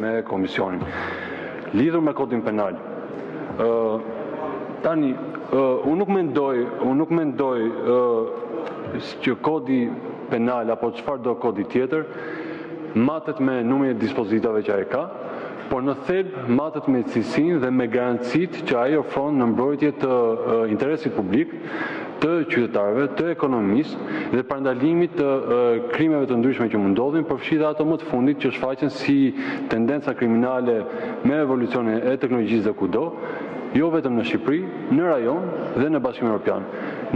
me Komisionin. Lidhur me kodin penal. Tani, unë nuk mendoj që kodi penal apo çfarë do kodi tjetër matet me numrin e dispozitave që ai ka, por në thelb matet me cilësinë dhe me garancitë që ai ofron në mbrojtje të interesit publik, të qytetarëve, të ekonomisë dhe parandalimit të krimeve të ndryshme që mund ndodhin, përfshi ato më të fundit që shfaqen si tendenca kriminale me evolucionin e teknologjisë dhe kudo, jo vetëm në Shqipëri, në rajon dhe në Bashkimin Evropian.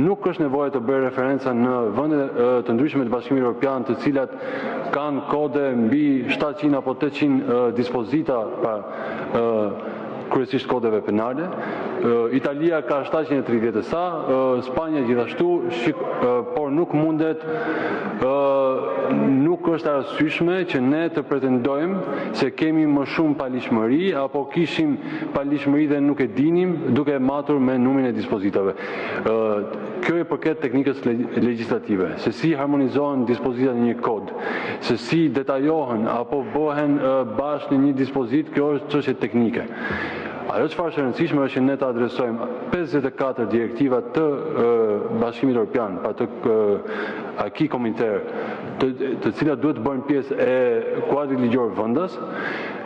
Nuk është nevojë të bëjë referenca në vende të ndryshme të Bashkimit Evropian, të cilat kanë kode mbi 700 apo 800 dispozita kryesisht kodeve penale. Italia ka 730 e sa, Spanja gjithashtu, por nuk mundet, nuk është arsyeshme që ne të pretendojmë se kemi më shumë palishmëri apo kishim palishmëri dhe nuk e dinim duke matur me numrin e dispozitave. Kjo e përket teknikës legjislative, se si harmonizohen dispozitat në një kod, se si detajohen apo bëhen bashkë në një dispozit, kjo është çështje teknike. Ajo çfarë është e rëndësishme është që ne të adresojmë 54 direktiva të Bashkimit Evropian, pa të aki komuniter, të cilat duhet të bëjnë pjesë e kuadrit ligjor vendas,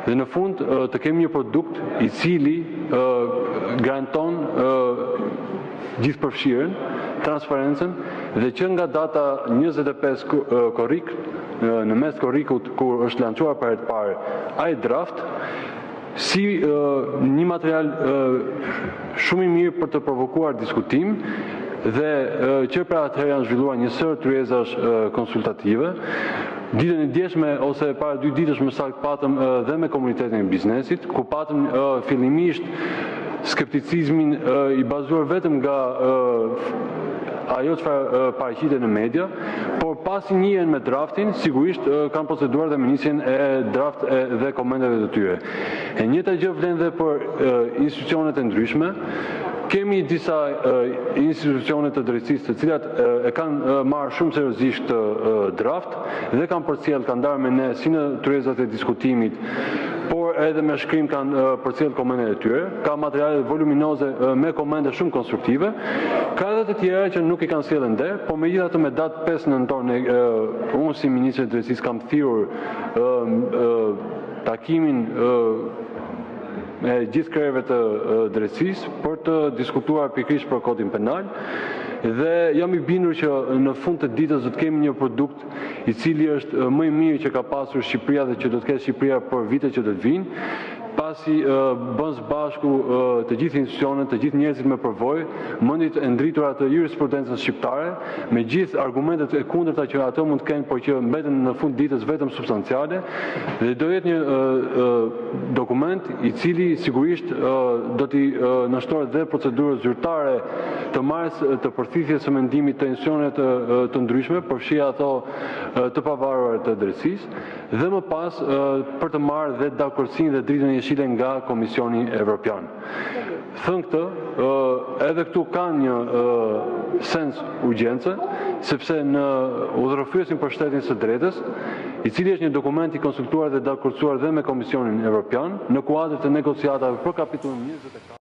dhe në fund të kemi një produkt i cili garanton gjithëpërfshirjen, transparencën, dhe që nga data 25 korrik, në mes korrikut kur është lançuar për herë të parë ai draft, si një material shumë i mirë për të provokuar diskutim dhe që pra atëherë janë zhvilluar një sër tryezash konsultative. Ditën e djeshme ose para 2 ditësh më saktë patëm dhe me komunitetin e biznesit, ku patëm fillimisht skepticizmin i bazuar vetëm nga ajo çfarë paraqitet në media, por pasi njihen me draftin, sigurisht kanë proceduar dhe me nisjen e draft dhe komenteve të tyre. E njëjta gjë vlen dhe për institucionet e ndryshme. Kemi disa institucione të drejtësisë të cilat e kanë marrë shumë seriozisht këtë draft dhe kanë përcjell, kanë ndarë me ne si në tryezat e diskutimit, por edhe me shkrim kanë përcjell komentet e tyre. Ka materiale voluminoze me komente shumë konstruktive. Ka edhe të tjera që nuk i kanë sjellë nder, por megjithatë me datë 5 nëntor unë si ministri i drejtësisë kam thirrur takimin me gjithë krerëve të drejtësisë për të diskutuar pikërisht për kodin penal dhe jam i bindur që në fund të ditës do të kemi një produkt i cili është më i mirë që ka pasur Shqipëria dhe që do të ketë Shqipëria për vitet që do të vinë, pasi bën së bashku të gjithë institucionet, të gjithë njerëzit me përvojë, mendit e ndritura të jurisprudencës shqiptare, me gjithë argumentet e kundërta që ato mund të kenë, por që mbeten në fund ditës vetëm substanciale, dhe do jetë një dokument i cili sigurisht do t'i nështrohet dhe procedurës zyrtare të marrjes të përthithjes së mendimit të institucionet të ndryshme, përfshi ato të pavarura të drejtësisë, dhe më pas për të marrë dhe dakordsinë dhe dritën e jeshile nga Komisioni Evropian. Thënë këtë, edhe këtu ka një sens urgjence, sepse në udhërofyesin për shtetin së drejtës, i cili është një dokument i konsultuar dhe dakordsuar dhe me Komisionin Evropian, në kuadër të negociatave për kapitullin 24.